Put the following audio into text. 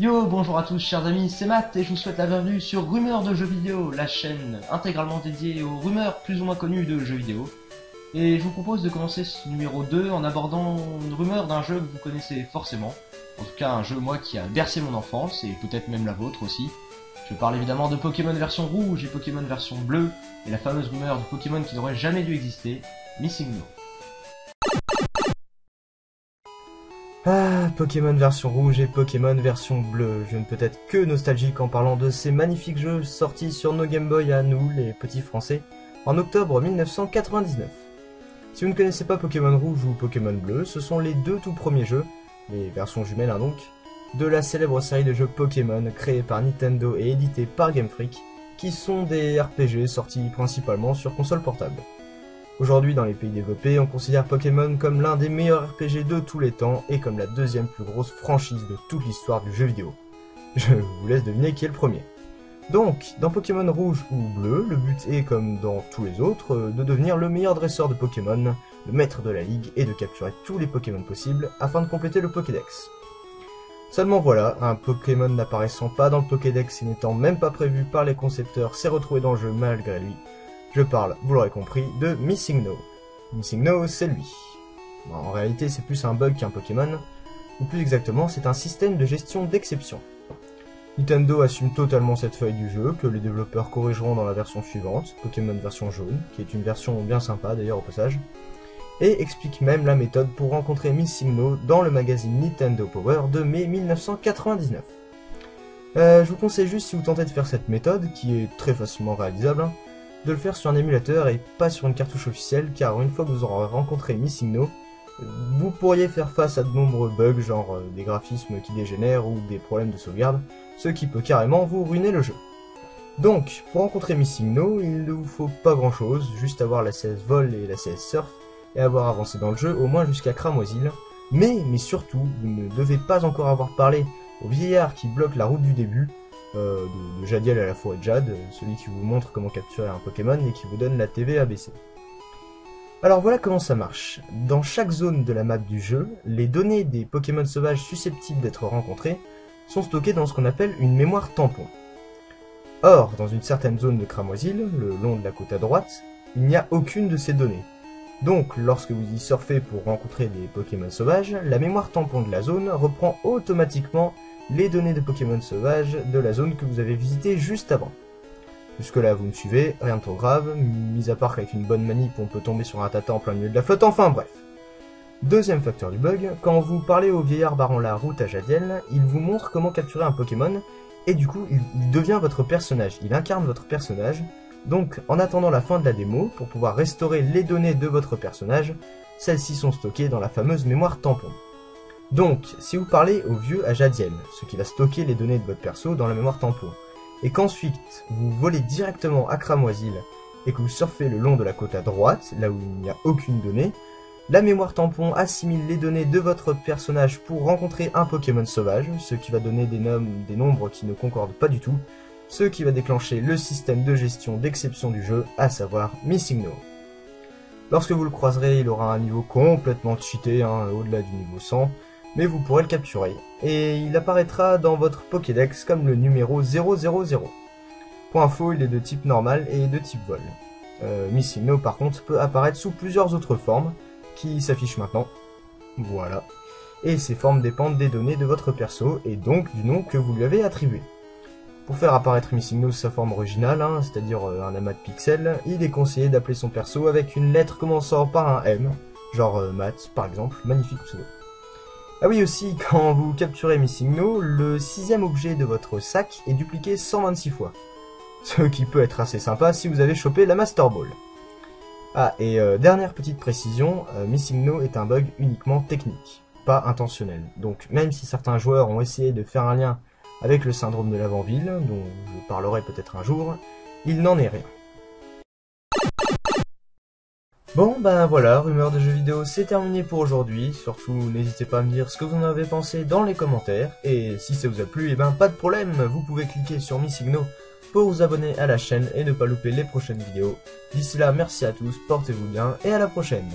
Yo, bonjour à tous chers amis, c'est Matt et je vous souhaite la bienvenue sur Rumeurs de jeux vidéo, la chaîne intégralement dédiée aux rumeurs plus ou moins connues de jeux vidéo. Et je vous propose de commencer ce numéro 2 en abordant une rumeur d'un jeu que vous connaissez forcément. En tout cas un jeu moi qui a bercé mon enfance et peut-être même la vôtre aussi. Je parle évidemment de Pokémon version rouge et Pokémon version bleue et la fameuse rumeur de Pokémon qui n'aurait jamais dû exister, Missing No. Ah, Pokémon version rouge et Pokémon version bleue. Je ne peux être que nostalgique en parlant de ces magnifiques jeux sortis sur nos Game Boy à nous, les petits français, en octobre 1999. Si vous ne connaissez pas Pokémon rouge ou Pokémon bleu, ce sont les deux tout premiers jeux, les versions jumelles donc, de la célèbre série de jeux Pokémon créés par Nintendo et édités par Game Freak, qui sont des RPG sortis principalement sur console portable. Aujourd'hui, dans les pays développés, on considère Pokémon comme l'un des meilleurs RPG de tous les temps et comme la deuxième plus grosse franchise de toute l'histoire du jeu vidéo. Je vous laisse deviner qui est le premier. Donc, dans Pokémon rouge ou bleu, le but est, comme dans tous les autres, de devenir le meilleur dresseur de Pokémon, le maître de la ligue et de capturer tous les Pokémon possibles afin de compléter le Pokédex. Seulement voilà, un Pokémon n'apparaissant pas dans le Pokédex et n'étant même pas prévu par les concepteurs s'est retrouvé dans le jeu malgré lui. Je parle, vous l'aurez compris, de Missing No. Missing No, c'est lui. Bon, en réalité, c'est plus un bug qu'un Pokémon, ou plus exactement, c'est un système de gestion d'exception. Nintendo assume totalement cette feuille du jeu, que les développeurs corrigeront dans la version suivante, Pokémon version jaune, qui est une version bien sympa d'ailleurs au passage, et explique même la méthode pour rencontrer Missing No dans le magazine Nintendo Power de mai 1999. Je vous conseille juste, si vous tentez de faire cette méthode, qui est très facilement réalisable, de le faire sur un émulateur et pas sur une cartouche officielle, car une fois que vous aurez rencontré Missing No, vous pourriez faire face à de nombreux bugs, genre des graphismes qui dégénèrent ou des problèmes de sauvegarde, ce qui peut carrément vous ruiner le jeu. Donc, pour rencontrer Missing No, il ne vous faut pas grand chose, juste avoir la CS Vol et la CS Surf, et avoir avancé dans le jeu au moins jusqu'à Cramoisil, mais surtout, vous ne devez pas encore avoir parlé au vieillard qui bloque la route du début, de Jadiel à la forêt de Jade, celui qui vous montre comment capturer un Pokémon et qui vous donne la TV ABC. Alors voilà comment ça marche. Dans chaque zone de la map du jeu, les données des Pokémon sauvages susceptibles d'être rencontrés sont stockées dans ce qu'on appelle une mémoire tampon. Or, dans une certaine zone de Cramoisil, le long de la côte à droite, il n'y a aucune de ces données. Donc, lorsque vous y surfez pour rencontrer des Pokémon sauvages, la mémoire tampon de la zone reprend automatiquement les données de Pokémon sauvages de la zone que vous avez visitée juste avant. Jusque là vous me suivez, rien de trop grave, mis à part qu'avec une bonne manip on peut tomber sur un tata en plein milieu de la flotte, enfin bref. Deuxième facteur du bug, quand vous parlez au vieillard barrant la route à Jadiel, il vous montre comment capturer un Pokémon, et du coup il devient votre personnage, il incarne votre personnage, donc en attendant la fin de la démo, pour pouvoir restaurer les données de votre personnage, celles-ci sont stockées dans la fameuse mémoire tampon. Donc, si vous parlez au vieux à Jadiel, ce qui va stocker les données de votre perso dans la mémoire tampon, et qu'ensuite vous volez directement à Cramoisil et que vous surfez le long de la côte à droite, là où il n'y a aucune donnée, la mémoire tampon assimile les données de votre personnage pour rencontrer un Pokémon sauvage, ce qui va donner des nombres qui ne concordent pas du tout, ce qui va déclencher le système de gestion d'exception du jeu, à savoir Missing No. Lorsque vous le croiserez, il aura un niveau complètement cheaté, au-delà du niveau 100, mais vous pourrez le capturer, et il apparaîtra dans votre Pokédex comme le numéro 000. Pour info, il est de type normal et de type vol. Missing No par contre peut apparaître sous plusieurs autres formes, qui s'affichent maintenant, voilà, et ces formes dépendent des données de votre perso, et donc du nom que vous lui avez attribué. Pour faire apparaître Missing No sous sa forme originale, c'est-à-dire un amas de pixels, il est conseillé d'appeler son perso avec une lettre commençant par un M, genre Matt par exemple, magnifique pseudo. Ah oui aussi, quand vous capturez Missing No, le 6ème objet de votre sac est dupliqué 126 fois. Ce qui peut être assez sympa si vous avez chopé la Master Ball. Ah, et dernière petite précision, Missing No est un bug uniquement technique, pas intentionnel. Donc même si certains joueurs ont essayé de faire un lien avec le syndrome de l'avant-ville, dont je parlerai peut-être un jour, il n'en est rien. Bon ben voilà, Rumeurs de jeux vidéo c'est terminé pour aujourd'hui, surtout n'hésitez pas à me dire ce que vous en avez pensé dans les commentaires, et si ça vous a plu, et ben pas de problème, vous pouvez cliquer sur Missing No pour vous abonner à la chaîne et ne pas louper les prochaines vidéos. D'ici là, merci à tous, portez-vous bien, et à la prochaine.